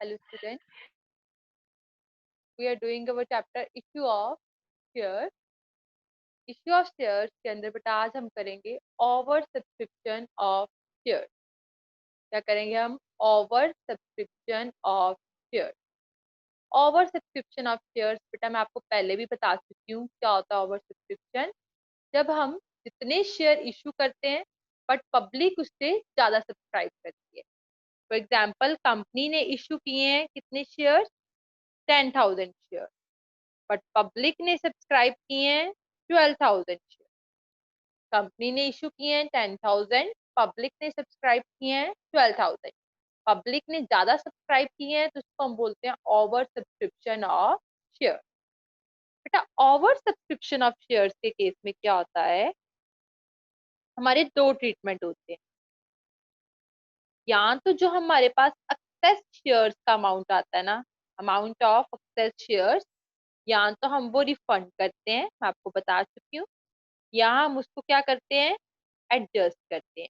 Hello students, we are doing our chapter issue of shares. Issue of shares के अंदर बेटा आज हम करेंगे ओवर सब्सक्रिप्शन ऑफ शेयर्स। क्या करेंगे हम? Over subscription of shares. Over subscription of shares बेटा मैं आपको पहले भी बता चुकी हूँ क्या होता है ओवर सब्सक्रिप्शन। जब हम जितने शेयर इशू करते हैं बट पब्लिक उससे ज्यादा सब्सक्राइब करती है। फॉर एग्जाम्पल कंपनी ने इशू किए हैं कितने शेयर? 10,000 शेयर, बट पब्लिक ने सब्सक्राइब किए हैं 12,000 शेयर। कंपनी ने इशू किए हैं 10,000, पब्लिक ने सब्सक्राइब किए हैं 12,000। पब्लिक ने ज्यादा सब्सक्राइब किए हैं तो उसको हम बोलते हैं ओवर सब्सक्रिप्शन ऑफ शेयर। बेटा ओवर सब्सक्रिप्शन ऑफ शेयर्स के केस में क्या होता है, हमारे दो ट्रीटमेंट होते हैं। या तो जो हमारे पास एक्सेस शेयर्स का अमाउंट आता है ना, अमाउंट ऑफ एक्सेस शेयर्स, या तो हम वो रिफंड करते हैं, मैं आपको बता चुकी हूँ, या हम उसको क्या करते हैं, एडजस्ट करते हैं।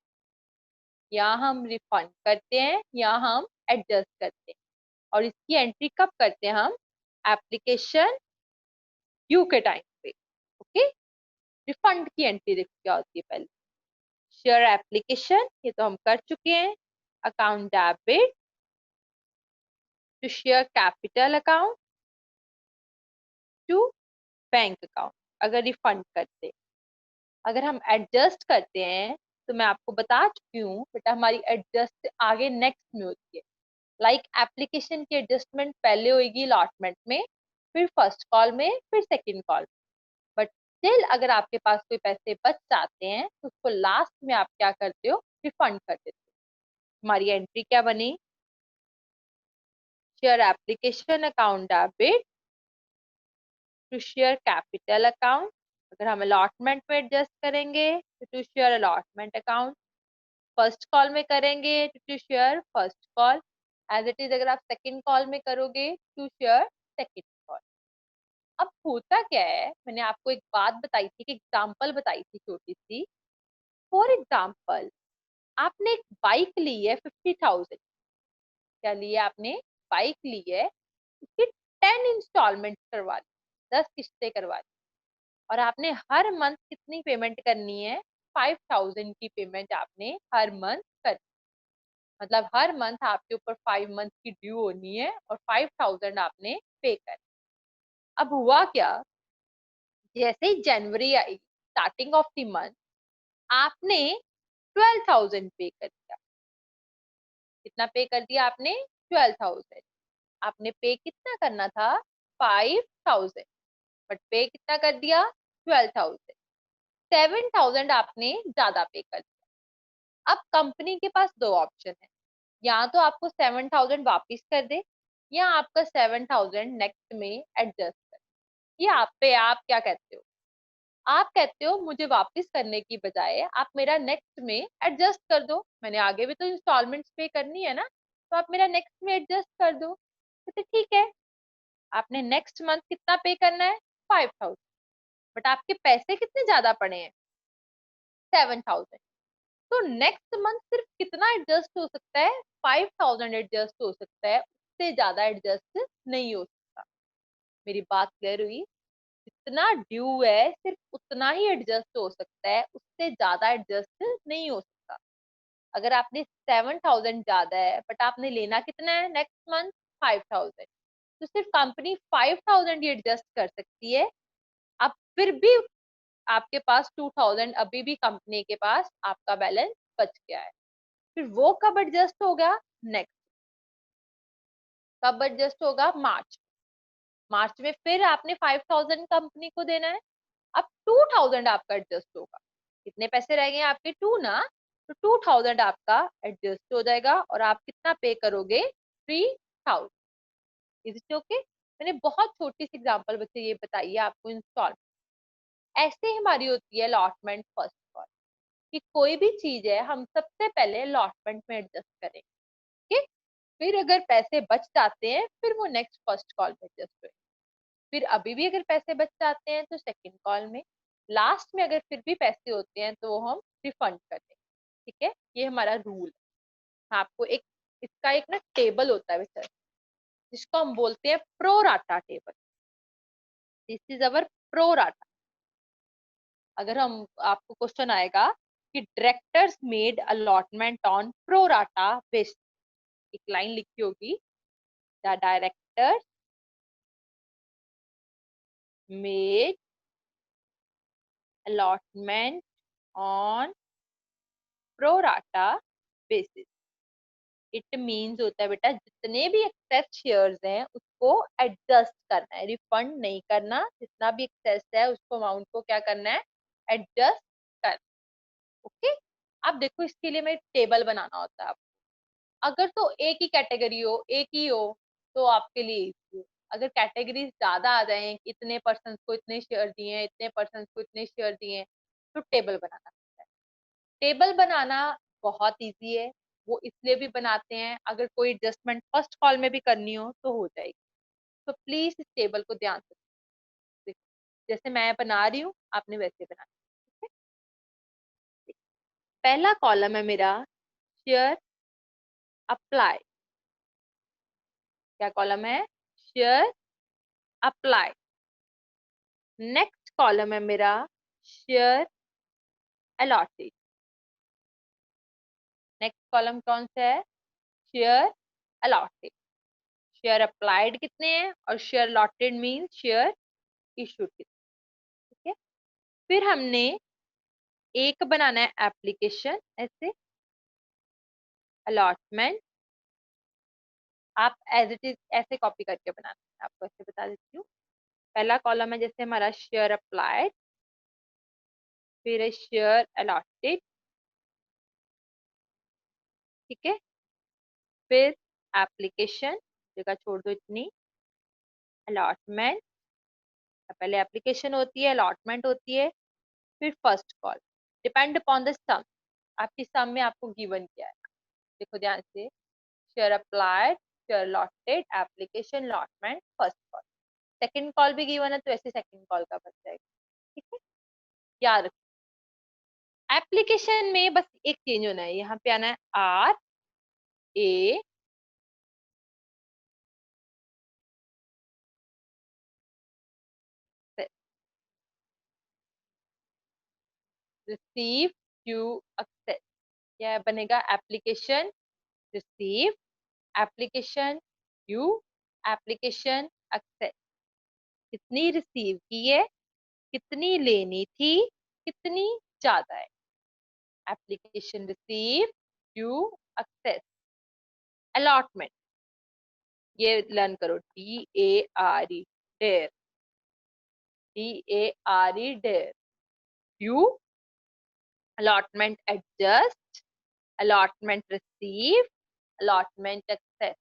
या हम रिफंड करते हैं या हम एडजस्ट करते हैं। और इसकी एंट्री कब करते हैं हम? एप्लीकेशन ड्यू के टाइम पे। ओके, रिफंड की एंट्री देखो क्या होती है पहले। शेयर एप्लीकेशन ये तो हम कर चुके हैं। Account debit to share capital account to bank account. अगर रिफंड करते हैं, अगर हम एडजस्ट करते हैं तो मैं आपको बता चुकी हूँ बेटा हमारी एडजस्ट आगे नेक्स्ट में होती है। लाइक एप्लीकेशन की एडजस्टमेंट पहले होगी अलॉटमेंट में, फिर फर्स्ट कॉल में, फिर सेकंड कॉल में। बट स्टिल अगर आपके पास कोई पैसे बच जाते हैं तो उसको लास्ट में आप क्या करते हो? रिफंड कर देते हो। हमारी एंट्री क्या बनी? Share application account debit to share capital account. अगर हम अलॉटमेंट में एडजस्ट करेंगे तो to share allotment account. First call में करेंगे to share first call. As it is अगर आप सेकंड कॉल में करोगे टू शेयर सेकंड कॉल। अब होता क्या है, मैंने आपको एक बात बताई थी कि एग्जाम्पल बताई थी छोटी सी। फॉर एग्जाम्पल आपने एक बाइक ली है 50,000। क्या लिया आपने? बाइक ली है, उसकी 10 इंस्टॉलमेंट करवा ली, 10 किस्तें करवा ली। और आपने हर मंथ कितनी पेमेंट करनी है? 5,000 की पेमेंट आपने हर मंथ करनी। मतलब हर मंथ आपके ऊपर 5 मंथ की ड्यू होनी है और 5,000 आपने पे कर। अब हुआ क्या, जैसे ही जनवरी आई, स्टार्टिंग ऑफ द मंथ, आपने 12,000 पे कर दिया। कितना पे कर दिया आपने? 12,000। आपने पे कितना करना था? 5,000, बट पे कितना कर दिया? 12,000। 7,000 आपने ज्यादा पे कर दिया। अब कंपनी के पास दो ऑप्शन है, या तो आपको 7,000 वापिस कर दे, या आपका 7,000 नेक्स्ट में एडजस्ट कर। ये आप पे, आप क्या कहते हो? आप कहते हो मुझे वापस करने की बजाय आप मेरा नेक्स्ट में एडजस्ट कर दो, मैंने आगे भी तो इंस्टॉलमेंट्स पे करनी है ना, तो आप मेरा नेक्स्ट में एडजस्ट कर दो। तो ठीक है, आपने नेक्स्ट मंथ कितना पे करना है? 5,000, बट आपके पैसे कितने ज्यादा पड़े हैं? 7,000। तो नेक्स्ट मंथ सिर्फ कितना एडजस्ट हो सकता है? 5,000 एडजस्ट हो सकता है, उससे ज्यादा एडजस्ट नहीं हो सकता। मेरी बात क्लियर हुई? जितना ड्यू है सिर्फ उतना ही एडजस्ट हो सकता है, उससे ज्यादा एडजस्ट नहीं हो सकता। अगर आपने 7,000 ज्यादा है बट आपने लेना कितना है नेक्स्ट मंथ? 5,000, तो सिर्फ कंपनी 5,000 ही एडजस्ट कर सकती है। अब फिर भी आपके पास 2,000 अभी भी कंपनी के पास आपका बैलेंस बच गया है। फिर वो कब एडजस्ट होगा? नेक्स्ट। कब एडजस्ट होगा? मार्च। मार्च में फिर आपने 5,000 कंपनी को देना है। अब 2,000 आपका एडजस्ट होगा। कितने पैसे रह गए आपके? 2 ना, तो 2,000 आपका एडजस्ट हो जाएगा और आप कितना पे करोगे? 3,000। Is it okay? मैंने बहुत छोटी सी एग्जांपल बच्चे ये बताई है आपको इंस्टॉल। ऐसे हमारी होती है अलॉटमेंट फर्स्ट कॉल, कि कोई भी चीज है हम सबसे पहले अलॉटमेंट में एडजस्ट करें। ठीक, फिर अगर पैसे बच जाते हैं फिर वो नेक्स्ट फर्स्ट कॉल में एडजस्ट हुए। फिर अभी भी अगर पैसे बच जाते हैं तो सेकंड कॉल में। लास्ट में अगर फिर भी पैसे होते हैं तो वो हम रिफंड कर देंगे। ठीक है, ये हमारा रूल है। आपको एक इसका एक ना टेबल होता है बेटा, जिसको हम बोलते हैं pro rata table. This is our pro rata. अगर हम आपको क्वेश्चन आएगा कि directors made allotment on pro rata basis, एक लाइन लिखी होगी, the directors made allotment on pro rata basis. It means होता है बेटा जितने भी एक्सेस शेयर्स हैं उसको एडजस्ट करना है, रिफंड नहीं करना। जितना भी एक्सेस है उसको अमाउंट को क्या करना है, एडजस्ट करना। ओके, अब देखो इसके लिए मैं टेबल बनाना होता है आपको। अगर तो एक ही कैटेगरी हो, एक ही हो, तो आपके लिए easy है। अगर कैटेगरीज ज्यादा आ जाए, इतने पर्सन को इतने शेयर दिए हैं, इतने पर्सन को इतने शेयर दिए हैं, तो टेबल बनाना पड़ता है। टेबल बनाना बहुत इजी है, वो इसलिए भी बनाते हैं अगर कोई एडजस्टमेंट फर्स्ट कॉल में भी करनी हो जाएगी। तो प्लीज इस टेबल को ध्यान से देखो, जैसे मैं बना रही हूँ आपने वैसे बनाना है। पहला कॉलम है मेरा शेयर अप्लाई। क्या कॉलम है, शेयर अप्लाई। नेक्स्ट कॉलम है मेरा शेयर अलॉटेड। नेक्स्ट कॉलम कौन सा है, शेयर अलॉटेड। शेयर अप्लाइड कितने हैं और share allotted mean share issued कितने। ठीक है, फिर हमने एक बनाना है एप्लीकेशन, ऐसे अलॉटमेंट। आप एज इट इज ऐसे कॉपी करके बनाना है, आपको ऐसे बता देती हूँ। पहला कॉलम है जैसे हमारा शेयर अप्लाइड, फिर है शेयर अलॉटेड, ठीक है, फिर एप्लीकेशन, जगह छोड़ दो इतनी, अलॉटमेंट, पहले एप्लीकेशन होती है, अलॉटमेंट होती है, फिर first call. Depend upon the sum, आपकी सम में आपको गिवन क्या है, देखो ध्यान से, share applied, share allotted, application, allotment, first call. Second call भी गिवन है तो ऐसे सेकंड कॉल का बन जाएगा। ठीक है, याद रखो एप्लीकेशन में बस एक चेंज होना है, यहाँ पे आना है R A receive Q excess. क्या बनेगा, application receive, application Q, application excess. कितनी रिसीव की है, कितनी लेनी थी, कितनी ज्यादा है। Application receive Q excess. Allotment, ये लर्न करो, D A R E dare, D A R E dare. Q allotment adjust, allotment receive, allotment access।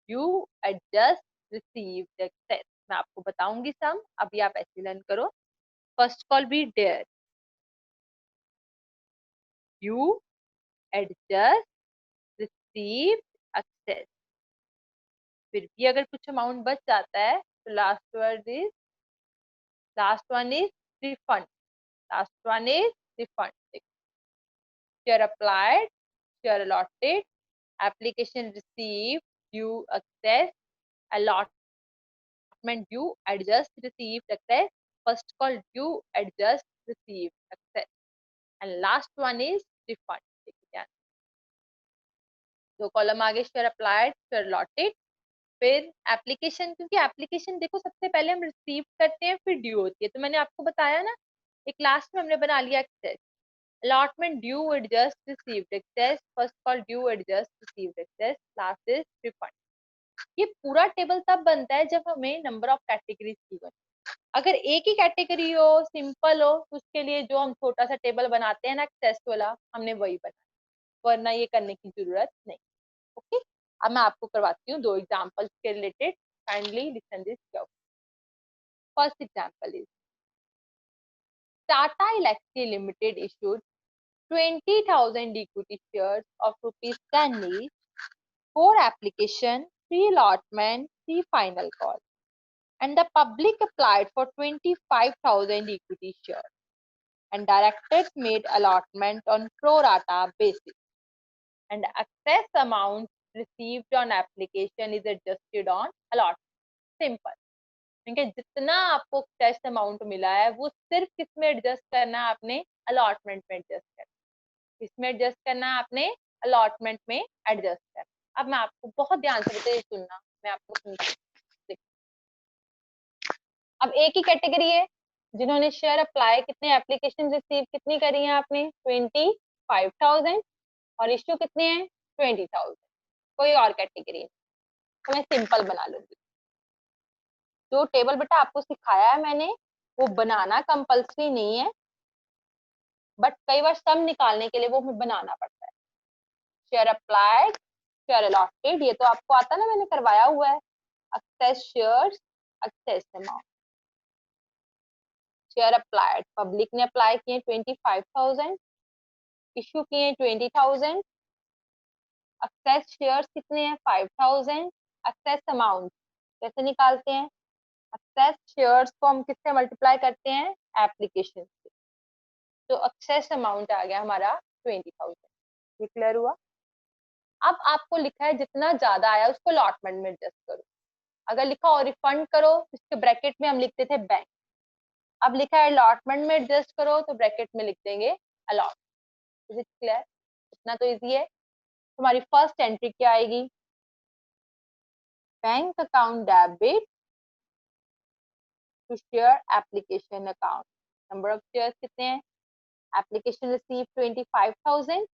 you adjust received access। मैं आपको बताऊंगी सम, अभी आप ऐसे लर्न करो। फर्स्ट कॉल भी dare, you adjust received access। फिर भी अगर कुछ अमाउंट बच जाता है तो last one is refund, last one is refund. Share applied, share allotted, application received, due access, allotment due, adjust received access, first call due, adjust received access, and last one is refund। दो column आगे share applied, share allotted, फिर application, क्योंकि application देखो सबसे पहले हम receive करते हैं फिर ड्यू होती है, तो मैंने आपको बताया ना, एक लास्ट में हमने बना लिया access. allotment due, adjust received access, first call due, adjust received access, last is refund। ये पूरा टेबल तब बनता है जब हमें नंबर ऑफ कैटेगरीज गिवन। अगर एक ही कैटेगरी हो, सिंपल हो, तो उसके लिए जो हम छोटा सा टेबल बनाते हैं ना एक्सेस वाला, हमने वही बनाया, वरना ये करने की जरूरत नहीं। ओके, अब मैं आपको करवाती हूँ दो एग्जांपल्स के related, kindly listen this carefully. First example is Tata Elxsi limited issued 20,000 equity shares of rupees 10 each, 4 application, 3 allotment, 3 final call, and the public applied for 25,000 equity shares, and directors made allotment on pro rata basis, and excess amount received on application is adjusted on allotment. Simple. ठीक है, जितना आपको cash amount मिला है वो सिर्फ किसमें adjust करना है आपने? अलॉटमेंट में एडजस्ट करना. किसमें एडजस्ट करना है आपने? अलॉटमेंट में एडजस्ट करना. अब मैं आपको बहुत ध्यान से बताइए, सुनना, मैं आपको सुनता. अब एक ही कैटेगरी है जिन्होंने शेयर अप्लाई, कितने एप्लीकेशन रिसीव कितनी करी है आपने? 25,000. और इश्यू कितने हैं? 20,000. कोई और कैटेगरी नहीं. तो मैं सिंपल बना लूंगी. जो टेबल बेटा आपको सिखाया है मैंने वो बनाना कंपल्सरी नहीं है, बट कई बार सम निकालने के लिए वो बनाना पड़ता है. शेयर अप्लाइड, शेयर अलॉटेड, ये तो आपको आता है ना, मैंने करवाया हुआ है. Excess shares, excess amount. Share applied, public ने अप्लाई किए 25,000, इश्यू किए 20,000. एक्सेस शेयर्स कितने हैं? 5,000. एक्सेस अमाउंट कैसे निकालते हैं? एक्सेस शेयर्स को हम किससे मल्टीप्लाई करते हैं? एप्लीकेशन से. तो एक्सेस अमाउंट आ गया हमारा 20,000. ये क्लियर हुआ? अब आपको लिखा है जितना ज्यादा आया उसको अलॉटमेंट में एडजस्ट करो. अगर लिखा हो रिफंड करो, इसके ब्रैकेट में हम लिखते थे बैंक. अब लिखा है अलॉटमेंट में एडजस्ट करो तो ब्रैकेट में लिख देंगे अलॉट. Is it clear? इतना तो इजी है. तुम्हारी फर्स्ट एंट्री क्या आएगी? Bank account debit to share application account. Number of shares कितने हैं? Application receive 25,000.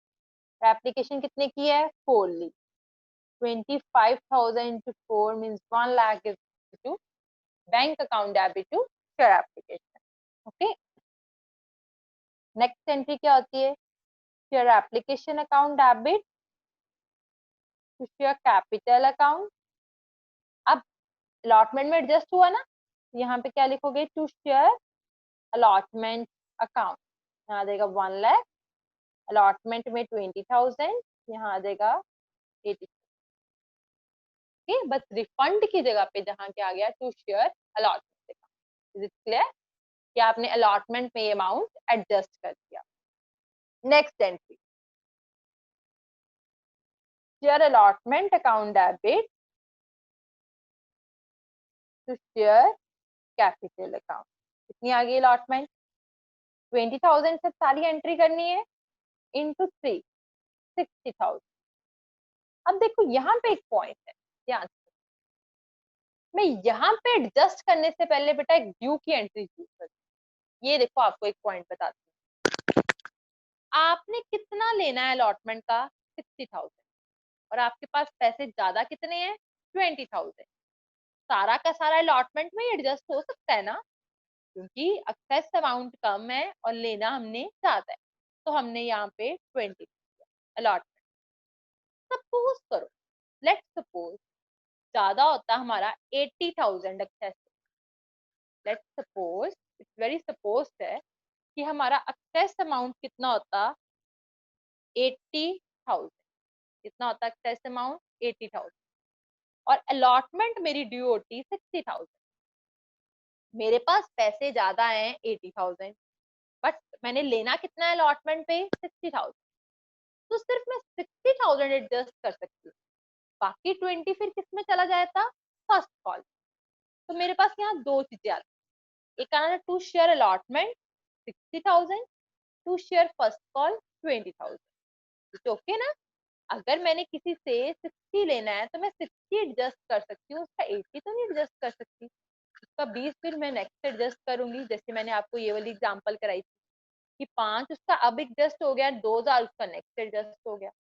एप्लीकेशन कितने की है? 4 ली. 25,000 into 4 means 1 lakh is to bank account debit to share application. Okay. Next entry क्या होती है? Share application account debit to share capital account. अब allotment में एडजस्ट हुआ ना, यहाँ पे क्या लिखोगे? To share allotment account. यहाँ आ जाएगा 1 लाख. अलॉटमेंट में 20,000. यहाँ आ जाएगा 80. बस रिफंड की जगह पे जहाँ क्या आ गया? To share allotment account. Is it clear कि आपने अलॉटमेंट में ये अमाउंट एडजस्ट कर दिया. Next entry, share allotment account debit to share capital account. कितनी आ गई अलॉटमेंट? 20,000 से सारी एंट्री करनी है इंटू 3, 60,000. अब देखो यहाँ पे एक पॉइंट है, ध्यान से. मैं यहाँ पे एडजस्ट करने से पहले बेटा एक ड्यू की एंट्री यूज कर. ये देखो आपको एक पॉइंट बताती हूँ. आपने कितना लेना है अलॉटमेंट का? 60,000. और आपके पास पैसे ज्यादा कितने हैं? 20,000. सारा का सारा अलॉटमेंट में एडजस्ट हो सकता है ना, क्योंकि एक्सेस अमाउंट कम है और लेना हमने ज्यादा है, तो हमने यहाँ पे 20 अलॉटमेंट. सपोज करो, लेट्स सपोज ज्यादा होता हमारा 80,000 excess. Let's suppose, it's very suppose है कि हमारा एक्सेस अमाउंट कितना होता? 80,000. कितना होता एक्सेस अमाउंट? 80,000. और अलॉटमेंट मेरी ड्यू होती 60,000. मेरे पास पैसे ज्यादा हैं 80,000, बट मैंने लेना कितना है अलॉटमेंट पे? 60,000. तो सिर्फ मैं 60,000 एडजस्ट कर सकती हूँ. बाकी 20 फिर किसमें चला जाता? First call. तो मेरे पास यहाँ दो चीजें आती. एक आना to share allotment 60,000, to share first call 20,000. Okay ना? अगर मैंने किसी से 60 लेना है तो मैं 60 एडजस्ट कर सकती हूँ, उसका 80 तो नहीं एडजस्ट कर सकती. उसका 20 फिर मैं नेक्स्ट एडजस्ट करूंगी. जैसे मैंने आपको ये वाली एग्जांपल कराई थी कि 5 उसका अब एडजस्ट हो गया, 2,000 उसका नेक्स्ट एडजस्ट हो गया.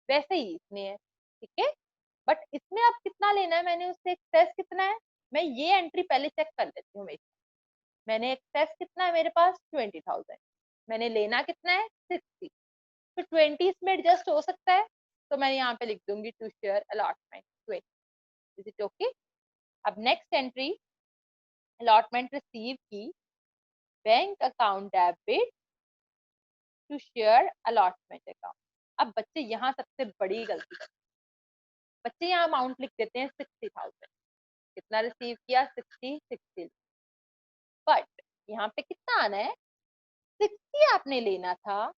वैसे ही इसमें है. ठीक है, बट इसमें अब कितना लेना है मैंने उससे? एक्सेस कितना है? मैं ये एंट्री पहले चेक कर लेती हूँ हमेशा. मैंने एक्सेस कितना है मेरे पास? 20,000. मैंने लेना कितना है? 60. तो 20 इसमें एडजस्ट हो सकता है, तो मैं यहाँ पे लिख दूंगी to share allotment 20. Is it okay? अब नेक्स्ट एंट्री, अलॉटमेंट रिसीव की bank account debit to share allotment account. अब बच्चे यहाँ सबसे बड़ी गलती करते हैं. बच्चे यहाँ अमाउंट लिख देते हैं 60,000. कितना रिसीव किया? 60. बट यहाँ पे कितना आना है? 60 आपने लेना था,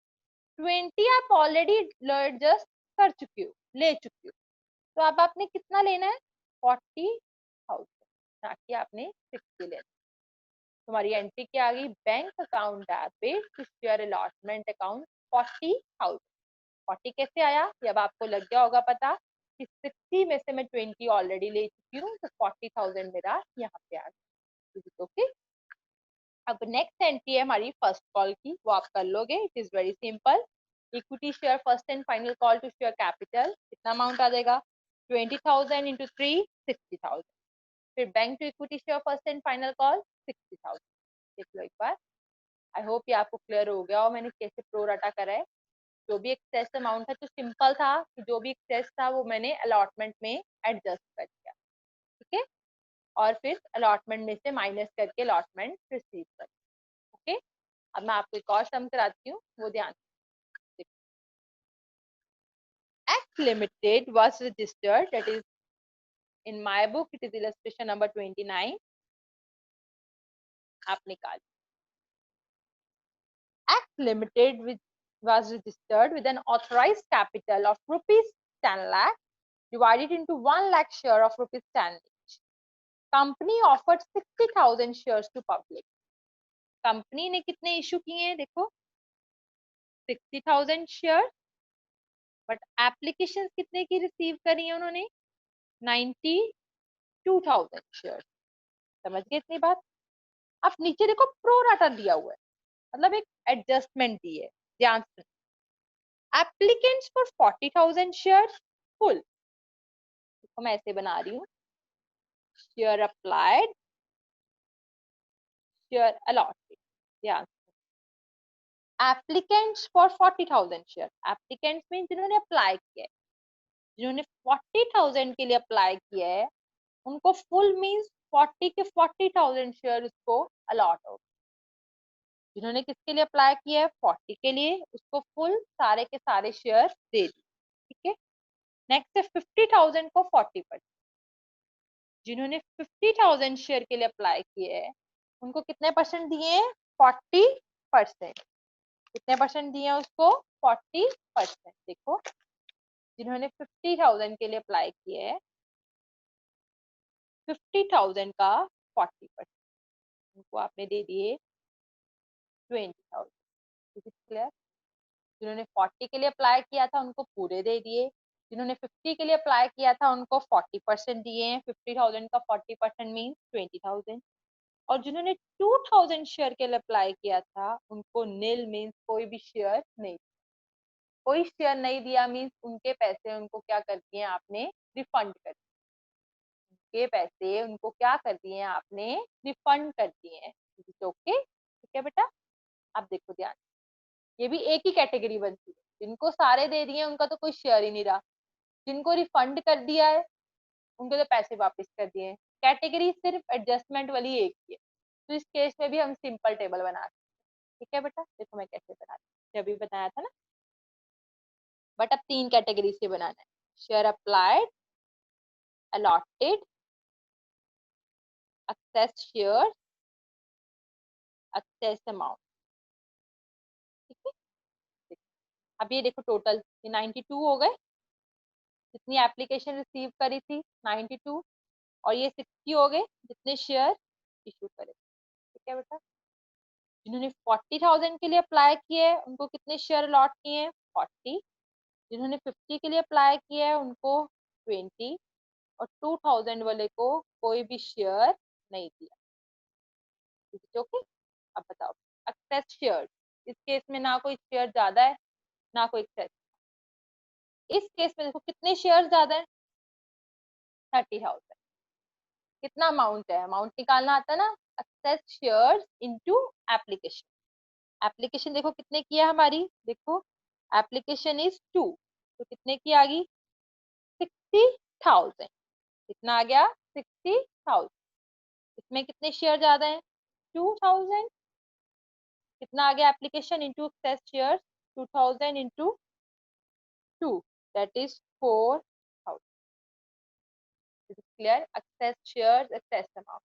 20 आप ऑलरेडी एडजस्ट कर चुकी हो, ले चुकी हो. तो अब आपने कितना लेना है, 40,000, ना कि आपने 60 लेना। तुम्हारी एंट्री क्या आ गई, bank account debit to share allotment account 40,000। 40 कैसे आया, ये अब आपको लग गया होगा पता कि 60 में से मैं 20 ऑलरेडी ले चुकी हूँ, तो 40,000 मेरा यहाँ पे आ गया। ओके, अब नेक्स्ट एंट्री है हमारी फर्स्ट कॉल की, वो आप कर लोगे, it is very simple. Equity share first and final call to share capital, कितना अमाउंट आ जाएगा, 20,000 इंटू 3, 60,000। फिर bank to equity share first and final call 60,000। देख लो एक बार, आई होप ये आपको क्लियर हो गया हो मैंने कैसे प्रो राटा करा है। जो भी एक्सेस अमाउंट था तो सिंपल था कि जो भी एक्सेस था वो मैंने अलॉटमेंट में एडजस्ट कर दिया, ठीक है, और फिर अलॉटमेंट में से माइनस करके अलॉटमेंट रिसीव कर। ओके, अब मैं आपको एक और सम कराती हूँ, वो ध्यान से। X Limited was registered, that is in my book it is illustration number 29, आप निकाल। X Limited was registered with an authorized capital of rupees 10 lakh divided into 1 lakh share of rupees 10 each. Company offered 60,000 shares to public. Company ने कितने issue किए हैं, देखो 60,000 share, but application कितने की receive करी है उन्होंने, 92,000 शेयर। समझ गए इतनी बात। अब नीचे देखो प्रो राटा दिया हुआ है, मतलब एक एडजस्टमेंट दी है, ध्यान से। एप्लीकेंट्स फॉर 40,000 शेयर फुल, तो मैं ऐसे बना रही हूँ, शेयर अप्लाइड, शेयर अलॉटेड, ध्यान से। Applicants for 40,000 share, applicants mean जिन्होंने अप्लाई किया है, जिन्होंने 40,000 के लिए अप्लाई किया है, उनको फुल मीन्स 40 के 40,000 शेयर उसको अलॉट हो। जिन्होंने किसके लिए अप्लाई किया है, 40 के लिए, उसको फुल सारे के सारे शेयर दे दिए, ठीक है। नेक्स्ट है 50,000 को 40%। जिन्होंने 50,000 शेयर के लिए अप्लाई किए है, उनको कितने परसेंट दिए हैं, 40%। कितने परसेंट दिए हैं उसको, 40%। देखो, जिन्होंने 50,000 के लिए अप्लाई किए है, 50,000 का 40%, उनको आपने दे दिए 20,000। क्लियर। जिन्होंने 40 के लिए अप्लाई किया था उनको पूरे दे दिए, जिन्होंने 50 के लिए अप्लाई किया था उनको 40% दिए हैं, 50,000 का 40% मीन 20,000। और जिन्होंने 2,000 शेयर के लिए अप्लाई किया था उनको नील मीन्स कोई भी शेयर नहीं, कोई शेयर नहीं दिया मीन्स उनके पैसे उनको क्या कर दिए आपने, रिफंड कर दिए। उनके पैसे उनको क्या कर दिए आपने, रिफंड कर दिए हैं। ओके, ठीक है बेटा। अब देखो ध्यान, ये भी एक ही कैटेगरी बनती है, जिनको सारे दे दिए उनका तो कोई शेयर ही नहीं रहा, जिनको रिफंड कर दिया है उनके तो पैसे वापस कर दिए हैं। कैटेगरी सिर्फ एडजस्टमेंट वाली एक ही है, तो इस केस में भी हम सिंपल टेबल बना सकते हैं। ठीक है बेटा, देखो मैं कैसे बनाती हूँ, अभी बताया था ना, बट अब 3 कैटेगरी से बनाना है, share applied, allotted, access share, excess amount. ठीक है, अब ये देखो टोटल ये 92 हो गए, जितनी एप्लीकेशन रिसीव करी थी 92, और ये 60 हो गए जितने शेयर इशू करे। ठीक है बेटा, जिन्होंने 40,000 के लिए अप्लाई किए हैं उनको कितने शेयर अलॉट किए हैं, 40। जिन्होंने 50 के लिए अप्लाई किया है उनको 20, और 2,000 वाले को कोई भी शेयर नहीं दिया। ओके, अब बताओ एक्सेस शेयर, इस केस में ना कोई शेयर ज्यादा है ना कोई एक्सेस। इस केस में देखो कितने शेयर ज्यादा है, 30,000। कितना अमाउंट है, अमाउंट निकालना आता है ना, access share into application. Application देखो कितने की है हमारी, देखो एप्लीकेशन इज 2, तो कितने की आ गई, 60,000। कितना आ गया, 60,000। इसमें कितने शेयर ज्यादा है, 2,000। कितना आ गया application into access share, 2,000 into 2, that is 4,000। Clear, access share, excess amount.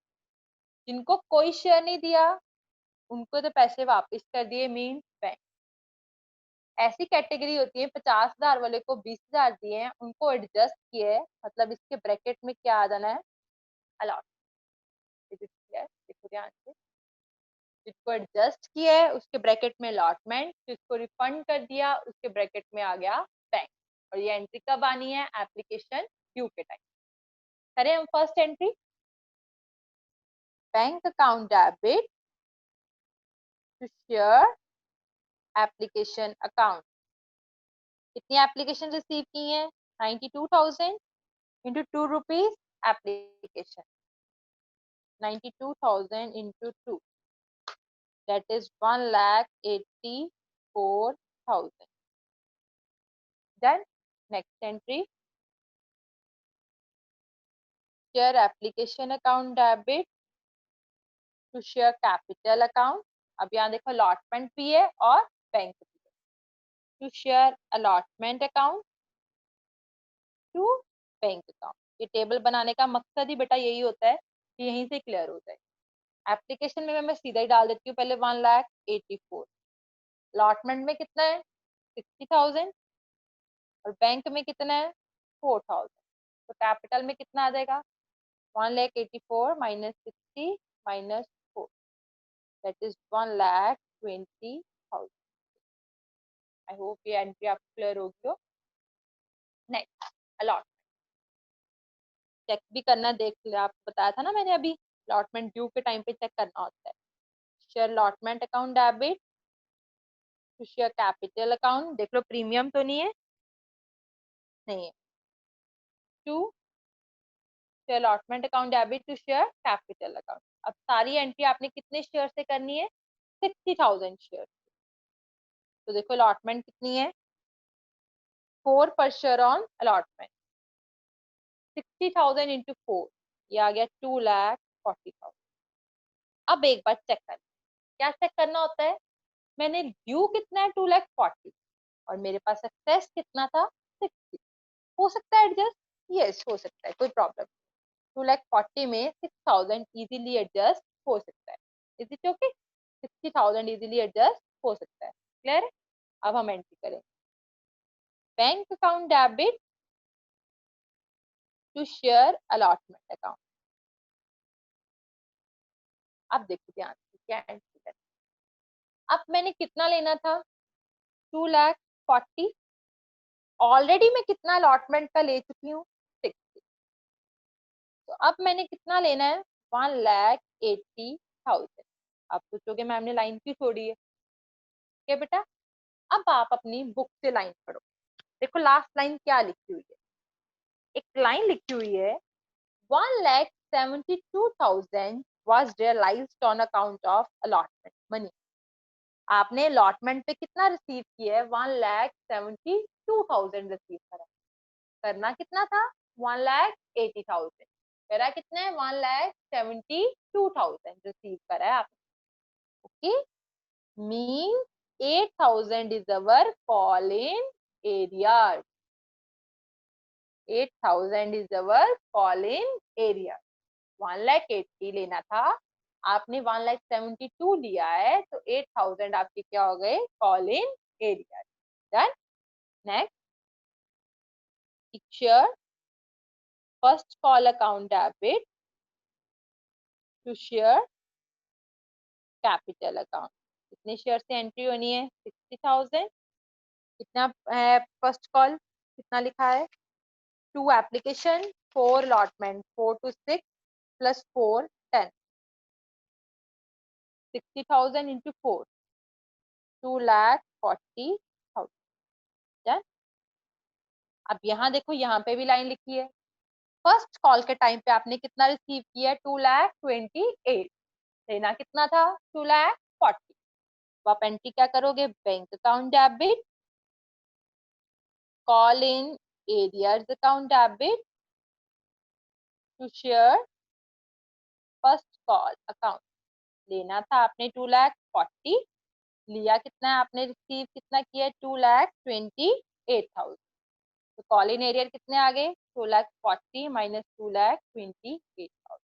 जिनको कोई शेयर नहीं दिया उनको तो पैसे वापस कर दिए, मीन बैंक। ऐसी कैटेगरी होती है 50,000 वाले को 20,000 दिए हैं, उनको एडजस्ट किए है, मतलब इसके ब्रैकेट में क्या आ जाना है, अलॉट। देखो ध्यान से, जिसको एडजस्ट किया है उसके ब्रैकेट में अलॉटमेंट, जिसको रिफंड कर दिया उसके ब्रैकेट में आ गया बैंक। और ये एंट्री कब आनी है, एप्लीकेशन ड्यू के टाइम। करें हम first entry, bank account debit to share application account. कितनी एप्लीकेशन रिसीव की है, 92,000 into 2 rupees application, 92,000 into 2, that is 1,84,000. Done. Next entry, share application account debit to share capital account. अब यहाँ देखो allotment भी है और बैंक भी है। To share allotment account to bank account। ये टेबल बनाने का मकसद ही बेटा यही होता है कि यहीं से क्लियर हो जाए। एप्लीकेशन में मैं सीधा ही डाल देती हूँ पहले 1,84,000, अलॉटमेंट में कितना है 60,000 और बैंक में कितना है 4,000। तो कैपिटल में कितना आ जाएगा 1,84,000 minus 60 minus 4, that is 1,20,000। I hope ये एंट्री आपको क्लियर होगी हो। नेक्स्ट अलॉट, चेक भी करना, देख लिया आपको बताया था ना मैंने अभी, अलॉटमेंट ड्यू के टाइम पे चेक करना होता है। Share allotment account debit to share capital account, देख लो प्रीमियम तो नहीं है, नहीं है। To share allotment account debit to share capital account. अब सारी एंट्री आपने कितने शेयर से करनी है, 60,000 शेयर। तो देखो अलॉटमेंट कितनी है, 4 पर शेयर ऑन अलॉटमेंट, 60,000 इंटू 4, ये आ गया 2,40,000। अब एक बार चेक कर, क्या चेक करना होता है, मैंने ड्यू कितना है 2,40,000 और मेरे पास एक्सेस कितना था 60, हो सकता है एडजस्ट, यस हो सकता है, कोई प्रॉब्लम। 2,40,000 में 6,000 इजीली एडजस्ट हो सकता है, is it okay, 60,000 easily adjust हो सकता है, क्लियर है। अब हम एंट्री करें, bank account debit to share allotment account. अब देखो ध्यान से क्या एंट्री करें, अब मैंने कितना लेना था 2,40,000, ऑलरेडी मैं कितना अलॉटमेंट का ले चुकी हूँ 60, तो अब मैंने कितना लेना है 1,80,000। आप सोचोगे मैम ने लाइन क्यों छोड़ी है, क्या बेटा, अब आप अपनी बुक से लाइन पढ़ो, देखो लास्ट लाइन क्या लिखी हुई है, एक लाइन लिखी हुई है 1,72,000 was realized on account of allotment money। आपने अलॉटमेंट पे कितना रिसीव किया है 1,72,000 रिसीव करा, करना कितना था 1,80,000, करा कितना है 1,72,000 रिसीव करा है आपने, okay, mean 8,000 is our call in area, 8,000 is our call in area. 1,80,000 लेना था, आपने 1,72,000 लिया है, तो 8,000 आपके क्या हो गए call in area. Done. Next picture first call account debit to share capital account. कितने शेयर से एंट्री होनी है 60,000, कितना है फर्स्ट कॉल, कितना लिखा है 2 application 4 allotment, 4 to 6 plus 4 10, 60,000 into 4, 2,40,000। Done. अब यहाँ देखो यहाँ पे भी लाइन लिखी है, फर्स्ट कॉल के टाइम पे आपने कितना रिसीव किया है 2,28,000, लेना कितना था 2,40,000। तो आप एंट्री क्या करोगे, bank account debit call in arrears account debit to share first call account, लेना था आपने 2,40,000, लिया कितना है आपने रिसीव कितना किया 2,28,000, तो कॉल इन एरियर कितने आ गए 2,40,000 माइनस 2,28,000,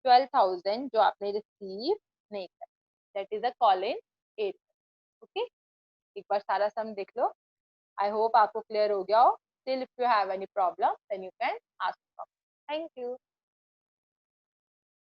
12,000 जो आपने रिसीव नहीं किया, that is a call in arrear, okay. एक बार सारा सम देख लो। आई होप आपको क्लियर हो गया हो। Still if you have any problem then you can ask. Thank you.